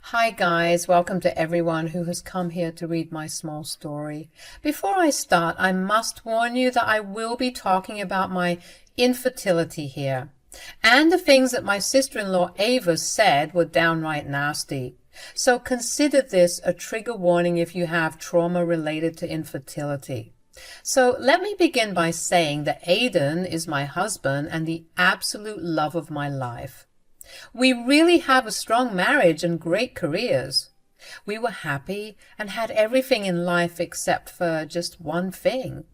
Hi guys, welcome to everyone who has come here to read my small story. Before I start, I must warn you that I will be talking about my infertility here, and the things that my sister-in-law Ava said were downright nasty. So consider this a trigger warning if you have trauma related to infertility. So let me begin by saying that Aidan is my husband and the absolute love of my life. We really have a strong marriage and great careers. We were happy and had everything in life except for just one thing.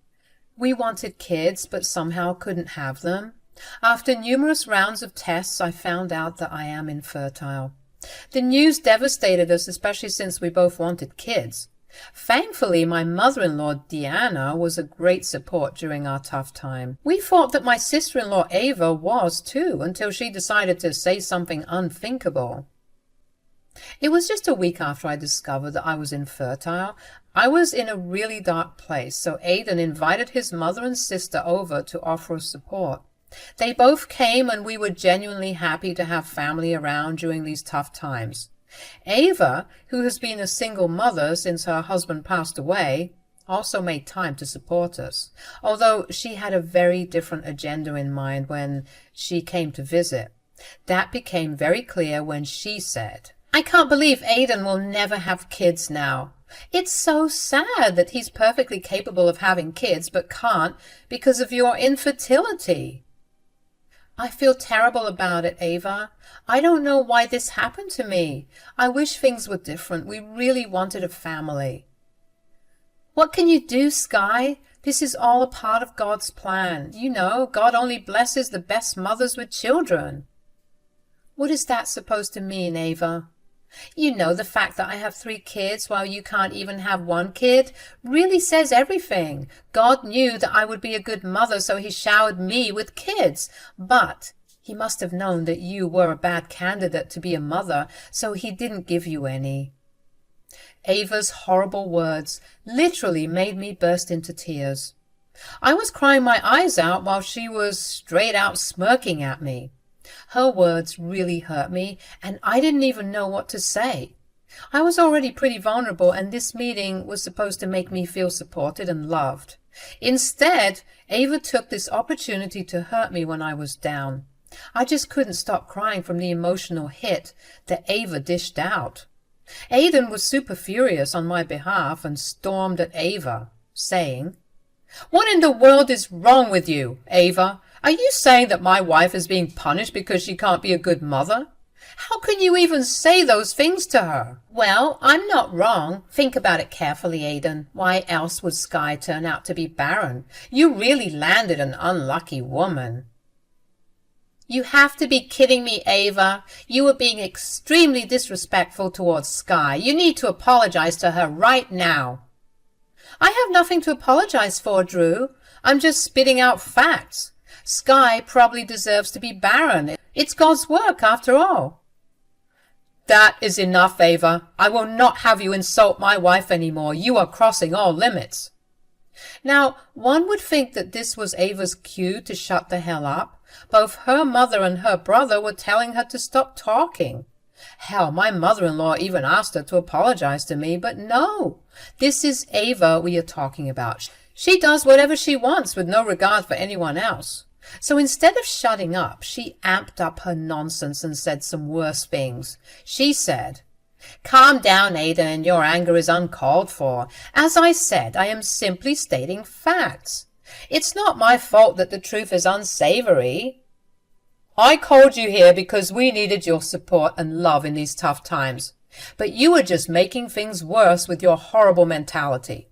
We wanted kids but somehow couldn't have them. After numerous rounds of tests, I found out that I am infertile. The news devastated us, especially since we both wanted kids. Thankfully, my mother-in-law, Deanna, was a great support during our tough time. We thought that my sister-in-law, Ava, was too, until she decided to say something unthinkable. It was just a week after I discovered that I was infertile. I was in a really dark place, so Aidan invited his mother and sister over to offer us support. They both came, and we were genuinely happy to have family around during these tough times. Ava, who has been a single mother since her husband passed away, also made time to support us, although she had a very different agenda in mind when she came to visit. That became very clear when she said, "I can't believe Aidan will never have kids now. It's so sad that he's perfectly capable of having kids but can't because of your infertility." I feel terrible about it, Ava. I don't know why this happened to me. I wish things were different. We really wanted a family. What can you do, Sky? This is all a part of God's plan. You know, God only blesses the best mothers with children. What is that supposed to mean, Ava? You know, the fact that I have 3 kids while you can't even have 1 kid really says everything. God knew that I would be a good mother, so he showered me with kids. But he must have known that you were a bad candidate to be a mother, so he didn't give you any. Ava's horrible words literally made me burst into tears. I was crying my eyes out while she was straight out smirking at me. Her words really hurt me, and I didn't even know what to say. I was already pretty vulnerable, and this meeting was supposed to make me feel supported and loved. Instead, Ava took this opportunity to hurt me when I was down. I just couldn't stop crying from the emotional hit that Ava dished out. Aidan was super furious on my behalf and stormed at Ava, saying, "What in the world is wrong with you, Ava? Are you saying that my wife is being punished because she can't be a good mother? How can you even say those things to her?" "Well, I'm not wrong. Think about it carefully, Aidan. Why else would Sky turn out to be barren? You really landed an unlucky woman." "You have to be kidding me, Ava. You were being extremely disrespectful towards Sky. You need to apologize to her right now." "I have nothing to apologize for, Drew. I'm just spitting out facts. Sky probably deserves to be barren. It's God's work, after all." "That is enough, Ava. I will not have you insult my wife anymore. You are crossing all limits." Now, one would think that this was Ava's cue to shut the hell up. Both her mother and her brother were telling her to stop talking. Hell, my mother-in-law even asked her to apologize to me, but no. This is Ava we are talking about. She does whatever she wants with no regard for anyone else. So instead of shutting up, she amped up her nonsense and said some worse things. She said, "Calm down, Aidan. Your anger is uncalled for. As I said, I am simply stating facts. It's not my fault that the truth is unsavory. I called you here because we needed your support and love in these tough times. But you were just making things worse with your horrible mentality."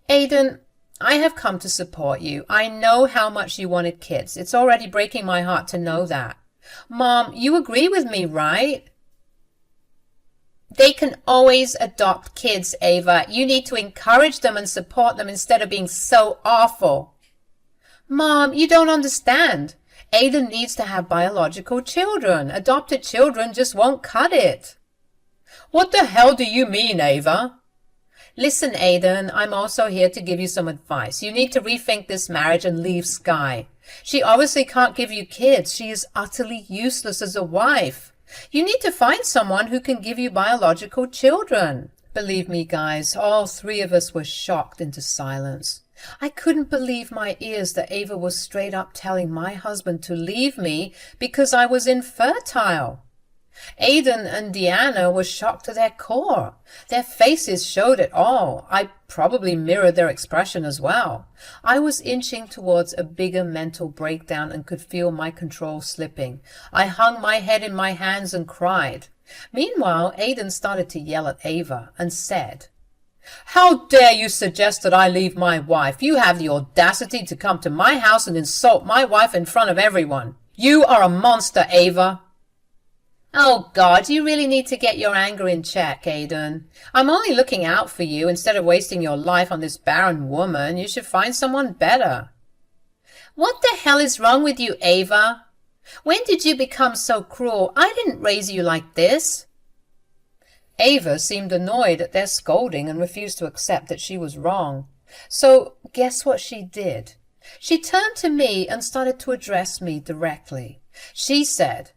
"Aidan, I have come to support you. I know how much you wanted kids. It's already breaking my heart to know that. Mom, you agree with me, right?" "They can always adopt kids, Ava. You need to encourage them and support them instead of being so awful." "Mom, you don't understand. Aidan needs to have biological children. Adopted children just won't cut it." "What the hell do you mean, Ava?" "Listen, Aidan, I'm also here to give you some advice. You need to rethink this marriage and leave Sky. She obviously can't give you kids. She is utterly useless as a wife. You need to find someone who can give you biological children. Believe me, guys, all three of us were shocked into silence. I couldn't believe my ears that Ava was straight up telling my husband to leave me because I was infertile. Aidan and Deanna were shocked to their core. Their faces showed it all. I probably mirrored their expression as well. I was inching towards a bigger mental breakdown and could feel my control slipping. I hung my head in my hands and cried. Meanwhile, Aidan started to yell at Ava and said, "How dare you suggest that I leave my wife? You have the audacity to come to my house and insult my wife in front of everyone. You are a monster, Ava." "Oh, God, you really need to get your anger in check, Aidan. I'm only looking out for you. Instead of wasting your life on this barren woman, you should find someone better." "What the hell is wrong with you, Ava? When did you become so cruel? I didn't raise you like this." Ava seemed annoyed at their scolding and refused to accept that she was wrong. So guess what she did? She turned to me and started to address me directly. She said,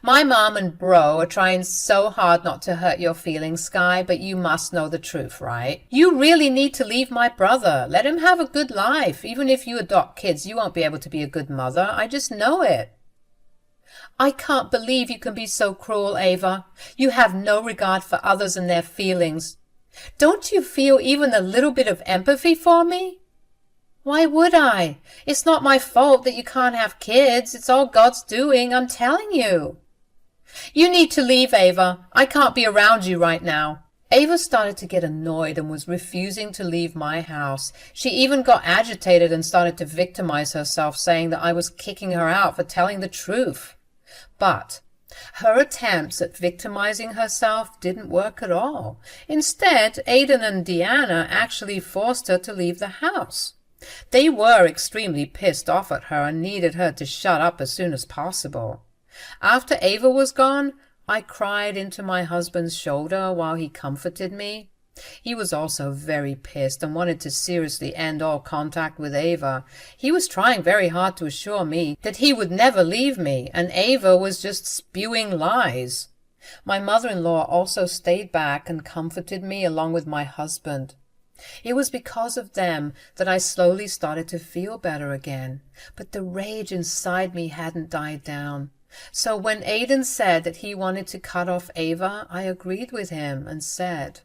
"My mom and bro are trying so hard not to hurt your feelings, Sky, but you must know the truth, right? You really need to leave my brother. Let him have a good life. Even if you adopt kids, you won't be able to be a good mother. I just know it." "I can't believe you can be so cruel, Ava. You have no regard for others and their feelings. Don't you feel even a little bit of empathy for me?" "Why would I? It's not my fault that you can't have kids. It's all God's doing, I'm telling you." "You need to leave, Ava. I can't be around you right now." Ava started to get annoyed and was refusing to leave my house. She even got agitated and started to victimize herself, saying that I was kicking her out for telling the truth. But her attempts at victimizing herself didn't work at all. Instead, Aidan and Deanna actually forced her to leave the house. They were extremely pissed off at her and needed her to shut up as soon as possible. After Ava was gone, I cried into my husband's shoulder while he comforted me. He was also very pissed and wanted to seriously end all contact with Ava. He was trying very hard to assure me that he would never leave me, and Ava was just spewing lies. My mother-in-law also stayed back and comforted me along with my husband. It was because of them that I slowly started to feel better again, but the rage inside me hadn't died down. So when Aidan said that he wanted to cut off Ava, I agreed with him and said,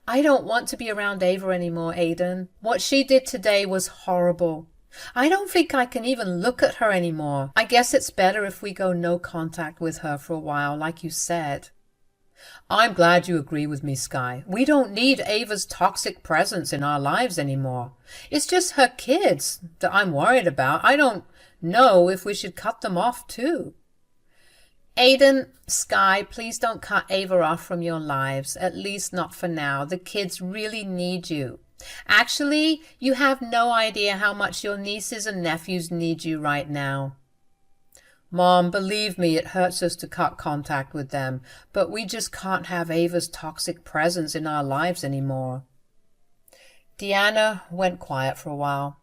"I don't want to be around Ava anymore, Aidan. What she did today was horrible. I don't think I can even look at her anymore. I guess it's better if we go no contact with her for a while, like you said." "I'm glad you agree with me, Sky. We don't need Ava's toxic presence in our lives anymore. It's just her kids that I'm worried about. I don't know if we should cut them off too." "Aidan, Sky, please don't cut Ava off from your lives, at least not for now. The kids really need you. Actually, you have no idea how much your nieces and nephews need you right now." "Mom, believe me, it hurts us to cut contact with them, but we just can't have Ava's toxic presence in our lives anymore." Deanna went quiet for a while.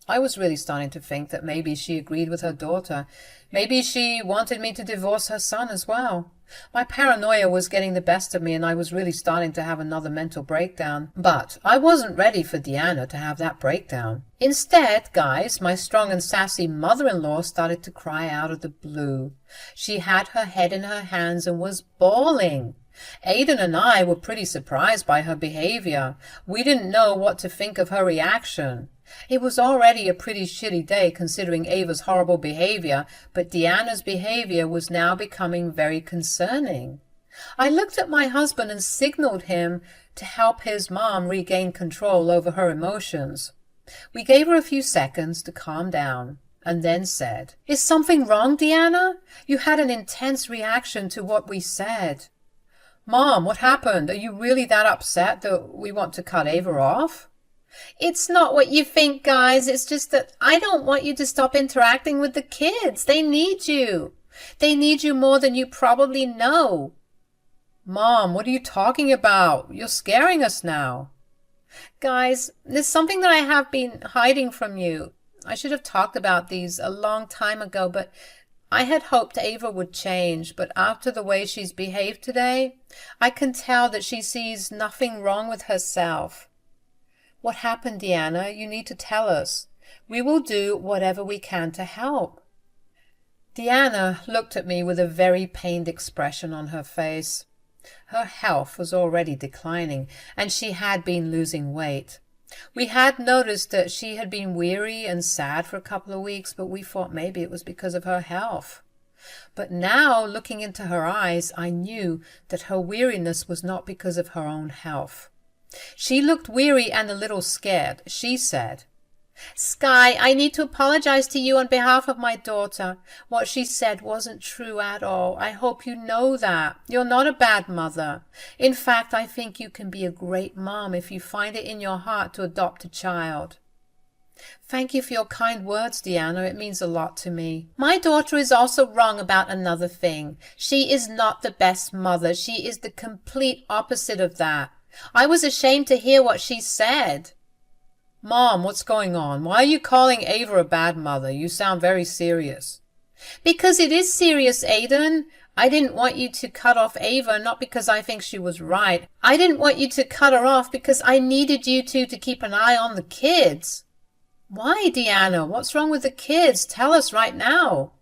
I was really starting to think that maybe she agreed with her daughter. Maybe she wanted me to divorce her son as well. My paranoia was getting the best of me, and I was really starting to have another mental breakdown. But I wasn't ready for Deanna to have that breakdown. Instead, guys, my strong and sassy mother-in-law started to cry out of the blue. She had her head in her hands and was bawling. Aidan and I were pretty surprised by her behavior. We didn't know what to think of her reaction. It was already a pretty shitty day considering Ava's horrible behavior, but Deanna's behavior was now becoming very concerning. I looked at my husband and signaled him to help his mom regain control over her emotions. We gave her a few seconds to calm down and then said, "Is something wrong, Deanna? You had an intense reaction to what we said." "Mom, what happened? Are you really that upset that we want to cut Ava off?" "It's not what you think, guys. It's just that I don't want you to stop interacting with the kids. They need you. They need you more than you probably know." "Mom, what are you talking about? You're scaring us now." "Guys, there's something that I have been hiding from you. I should have talked about these a long time ago, but I had hoped Ava would change, but after the way she's behaved today, I can tell that she sees nothing wrong with herself. What happened, Deanna? You need to tell us. We will do whatever we can to help. Deanna looked at me with a very pained expression on her face. Her health was already declining, and she had been losing weight. We had noticed that she had been weary and sad for a couple of weeks, but we thought maybe it was because of her health. But now, looking into her eyes, I knew that her weariness was not because of her own health. She looked weary and a little scared. She said, "Sky, I need to apologize to you on behalf of my daughter. What she said wasn't true at all. I hope you know that. You're not a bad mother. In fact, I think you can be a great mom if you find it in your heart to adopt a child." Thank you for your kind words, Deanna. It means a lot to me. My daughter is also wrong about another thing. She is not the best mother. She is the complete opposite of that. I was ashamed to hear what she said. Mom, what's going on? Why are you calling Ava a bad mother? You sound very serious. Because it is serious, Aiden. I didn't want you to cut off Ava, not because I think she was right. I didn't want you to cut her off because I needed you two to keep an eye on the kids. Why, Deanna? What's wrong with the kids? Tell us right now.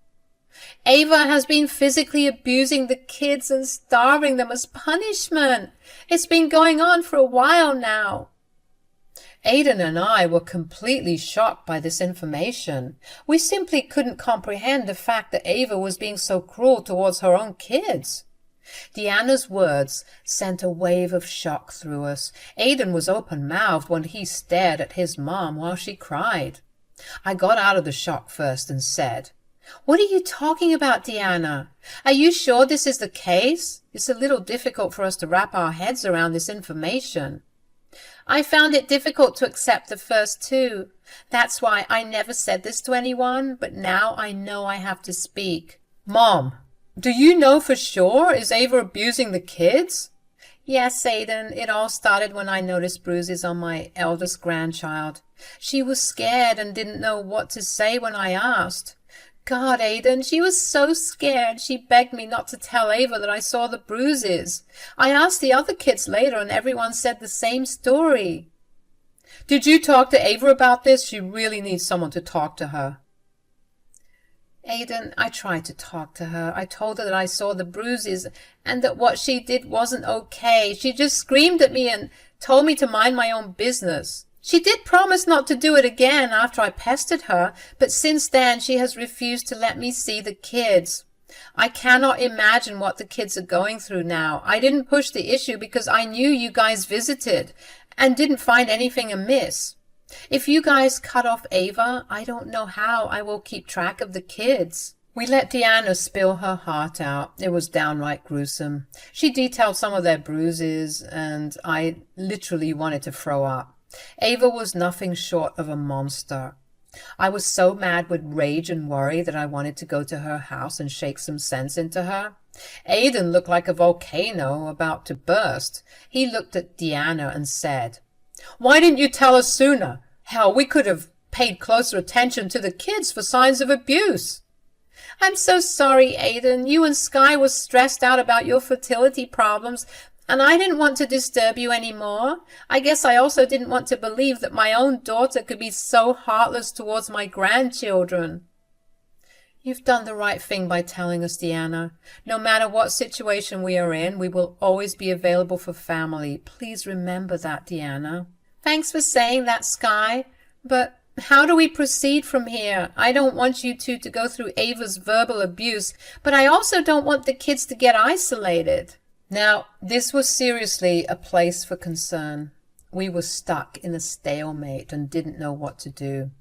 Ava has been physically abusing the kids and starving them as punishment. It's been going on for a while now. Aiden and I were completely shocked by this information. We simply couldn't comprehend the fact that Ava was being so cruel towards her own kids. Deanna's words sent a wave of shock through us. Aiden was open-mouthed when he stared at his mom while she cried. I got out of the shock first and said, "What are you talking about, Deanna? Are you sure this is the case? It's a little difficult for us to wrap our heads around this information." I found it difficult to accept the first two. That's why I never said this to anyone, but now I know I have to speak. Mom, do you know for sure? Is Ava abusing the kids? Yes, Aiden. It all started when I noticed bruises on my eldest grandchild. She was scared and didn't know what to say when I asked. God, Aiden, she was so scared. She begged me not to tell Ava that I saw the bruises. I asked the other kids later and everyone said the same story. Did you talk to Ava about this? She really needs someone to talk to her. Aiden, I tried to talk to her. I told her that I saw the bruises and that what she did wasn't okay. She just screamed at me and told me to mind my own business. She did promise not to do it again after I pestered her, but since then she has refused to let me see the kids. I cannot imagine what the kids are going through now. I didn't push the issue because I knew you guys visited and didn't find anything amiss. If you guys cut off Ava, I don't know how I will keep track of the kids. We let Deanna spill her heart out. It was downright gruesome. She detailed some of their bruises, and I literally wanted to throw up. Ava was nothing short of a monster. I was so mad with rage and worry that I wanted to go to her house and shake some sense into her. Aiden looked like a volcano about to burst. He looked at Deanna and said, "Why didn't you tell us sooner? Hell, we could have paid closer attention to the kids for signs of abuse." I'm so sorry, Aiden. You and Sky were stressed out about your fertility problems, and I didn't want to disturb you anymore. I guess I also didn't want to believe that my own daughter could be so heartless towards my grandchildren. You've done the right thing by telling us, Deanna. No matter what situation we are in, we will always be available for family. Please remember that, Deanna. Thanks for saying that, Sky. But how do we proceed from here? I don't want you two to go through Ava's verbal abuse, but I also don't want the kids to get isolated. Now, this was seriously a place for concern. We were stuck in a stalemate and didn't know what to do.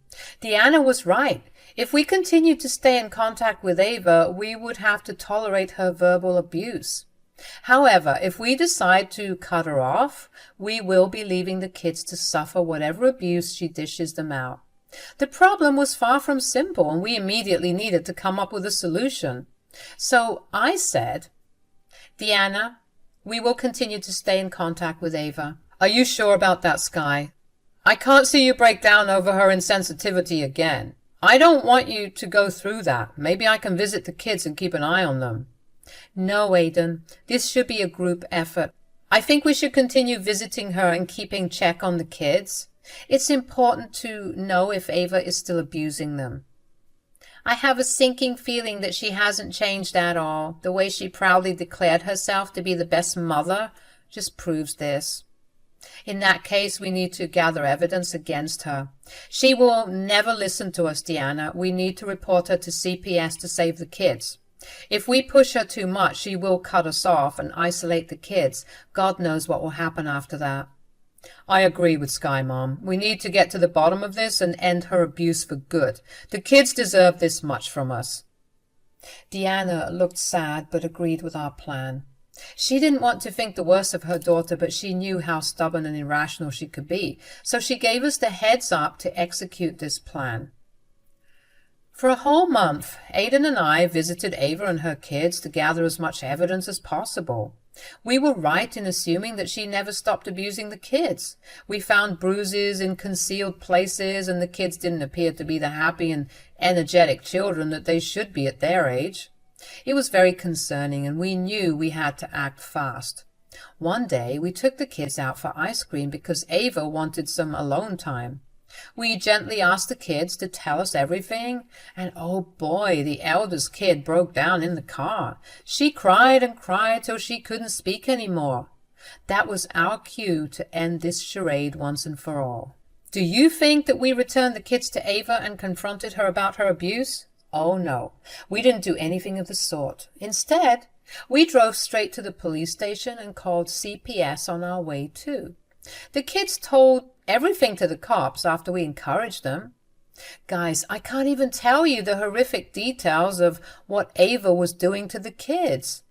Deanna was right. If we continued to stay in contact with Ava, we would have to tolerate her verbal abuse. However, if we decide to cut her off, we will be leaving the kids to suffer whatever abuse she dishes them out. The problem was far from simple, and we immediately needed to come up with a solution. So I said, Deanna, we will continue to stay in contact with Ava. Are you sure about that, Sky? I can't see you break down over her insensitivity again. I don't want you to go through that. Maybe I can visit the kids and keep an eye on them. No, Aidan, this should be a group effort. I think we should continue visiting her and keeping check on the kids. It's important to know if Ava is still abusing them. I have a sinking feeling that she hasn't changed at all. The way she proudly declared herself to be the best mother just proves this. In that case, we need to gather evidence against her. She will never listen to us, Deanna. We need to report her to CPS to save the kids. If we push her too much, she will cut us off and isolate the kids. God knows what will happen after that. I agree with Sky, Mom. We need to get to the bottom of this and end her abuse for good. The kids deserve this much from us. Deanna looked sad but agreed with our plan. She didn't want to think the worst of her daughter, but she knew how stubborn and irrational she could be, so she gave us the heads up to execute this plan. For a whole month, Aidan and I visited Ava and her kids to gather as much evidence as possible. We were right in assuming that she never stopped abusing the kids. We found bruises in concealed places, and the kids didn't appear to be the happy and energetic children that they should be at their age. It was very concerning, and we knew we had to act fast. One day, we took the kids out for ice cream because Ava wanted some alone time. We gently asked the kids to tell us everything, and oh boy, the eldest kid broke down in the car. She cried and cried till she couldn't speak any more. That was our cue to end this charade once and for all. Do you think that we returned the kids to Ava and confronted her about her abuse? Oh no, we didn't do anything of the sort. Instead, we drove straight to the police station and called CPS on our way too. The kids told everything to the cops after we encouraged them. Guys, I can't even tell you the horrific details of what Ava was doing to the kids.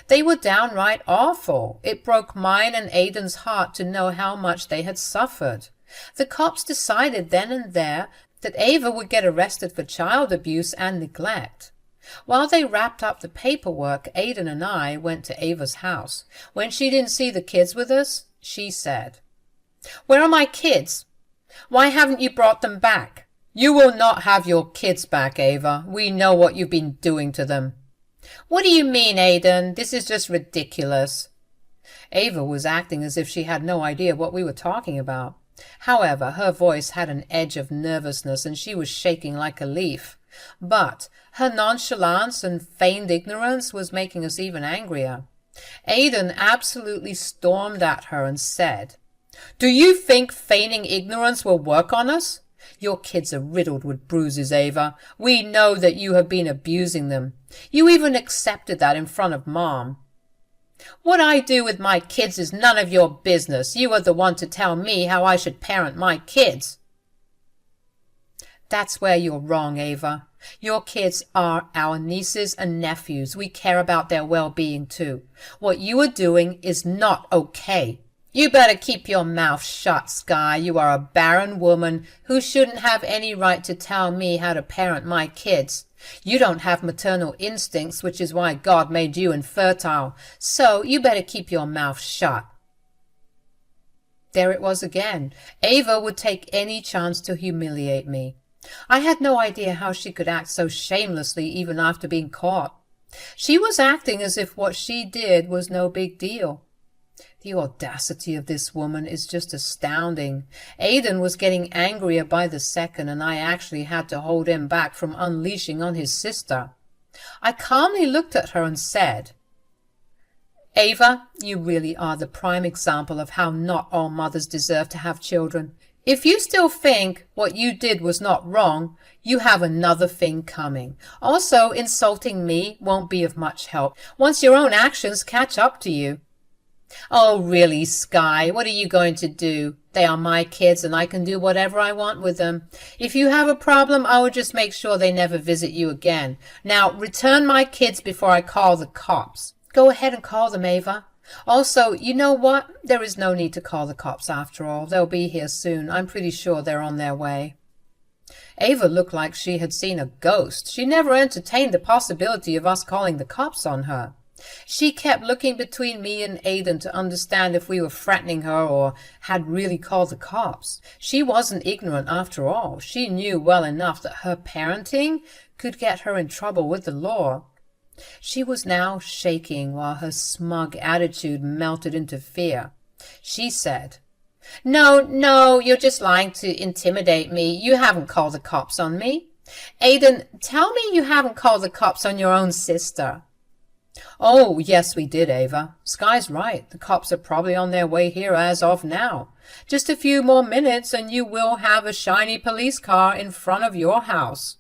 They were downright awful. It broke mine and Aidan's heart to know how much they had suffered. The cops decided then and there that Ava would get arrested for child abuse and neglect. While they wrapped up the paperwork, Aidan and I went to Ava's house. When she didn't see the kids with us, she said, "Where are my kids? Why haven't you brought them back?" "You will not have your kids back, Ava. We know what you've been doing to them." "What do you mean, Aidan? This is just ridiculous." Ava was acting as if she had no idea what we were talking about. However, her voice had an edge of nervousness and she was shaking like a leaf. But her nonchalance and feigned ignorance was making us even angrier. Aidan absolutely stormed at her and said, "Do you think feigning ignorance will work on us? Your kids are riddled with bruises, Ava. We know that you have been abusing them. You even accepted that in front of Mom." "What I do with my kids is none of your business. You are the one to tell me how I should parent my kids." "That's where you're wrong, Ava. Your kids are our nieces and nephews. We care about their well-being too. What you are doing is not okay." "You better keep your mouth shut, Sky. You are a barren woman who shouldn't have any right to tell me how to parent my kids. You don't have maternal instincts, which is why God made you infertile. So you better keep your mouth shut." There it was again. Ava would take any chance to humiliate me. I had no idea how she could act so shamelessly even after being caught. She was acting as if what she did was no big deal. The audacity of this woman is just astounding. Aidan was getting angrier by the second, and I actually had to hold him back from unleashing on his sister. I calmly looked at her and said, "Ava, you really are the prime example of how not all mothers deserve to have children. If you still think what you did was not wrong, you have another thing coming. Also, insulting me won't be of much help once your own actions catch up to you." "Oh, really, Sky? What are you going to do? They are my kids and I can do whatever I want with them. If you have a problem, I will just make sure they never visit you again. Now, return my kids before I call the cops." "Go ahead and call them, Ava. Also, you know what? There is no need to call the cops after all. They'll be here soon. I'm pretty sure they're on their way." Ava looked like she had seen a ghost. She never entertained the possibility of us calling the cops on her. She kept looking between me and Aidan to understand if we were threatening her or had really called the cops. She wasn't ignorant after all. She knew well enough that her parenting could get her in trouble with the law. She was now shaking while her smug attitude melted into fear. She said, No, you're just lying to intimidate me. You haven't called the cops on me. Aidan, tell me you haven't called the cops on your own sister. Oh, yes, we did, Ava. Sky's right. The cops are probably on their way here as of now. Just a few more minutes and you will have a shiny police car in front of your house.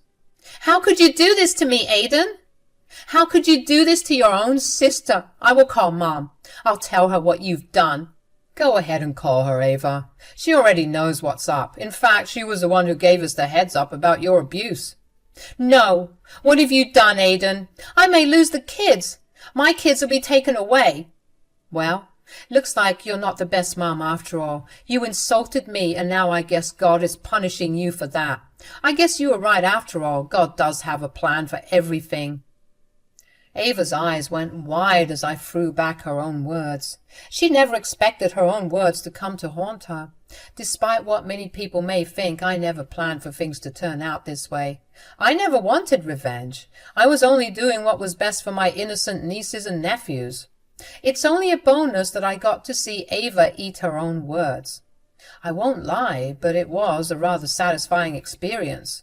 How could you do this to me, Aidan? How could you do this to your own sister? I will call Mom. I'll tell her what you've done. Go ahead and call her, Ava. She already knows what's up. In fact, she was the one who gave us the heads up about your abuse. No. What have you done, Aidan? I may lose the kids. My kids will be taken away. Well, looks like you're not the best mom after all. You insulted me, and now I guess God is punishing you for that. I guess you were right after all. God does have a plan for everything. Ava's eyes went wide as I threw back her own words. She never expected her own words to come to haunt her. Despite what many people may think, I never planned for things to turn out this way. I never wanted revenge. I was only doing what was best for my innocent nieces and nephews. It's only a bonus that I got to see Ava eat her own words. I won't lie, but it was a rather satisfying experience.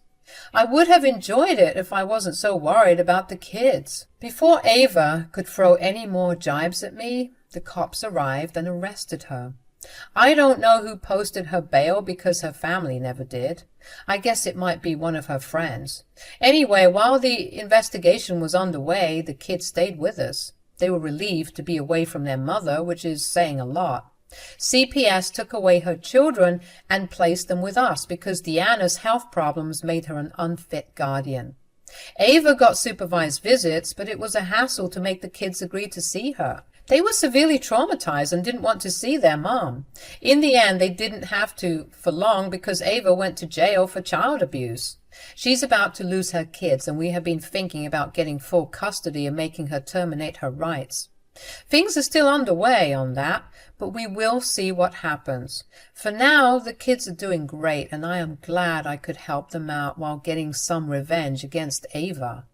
I would have enjoyed it if I wasn't so worried about the kids. Before Ava could throw any more jibes at me, the cops arrived and arrested her. I don't know who posted her bail because her family never did. I guess it might be one of her friends. Anyway, while the investigation was underway, the kids stayed with us. They were relieved to be away from their mother, which is saying a lot. CPS took away her children and placed them with us because Deanna's health problems made her an unfit guardian. Ava got supervised visits, but it was a hassle to make the kids agree to see her. They were severely traumatized and didn't want to see their mom. In the end, they didn't have to for long because Ava went to jail for child abuse. She's about to lose her kids, and we have been thinking about getting full custody and making her terminate her rights. Things are still underway on that, but we will see what happens. For now, the kids are doing great, and I am glad I could help them out while getting some revenge against Ava.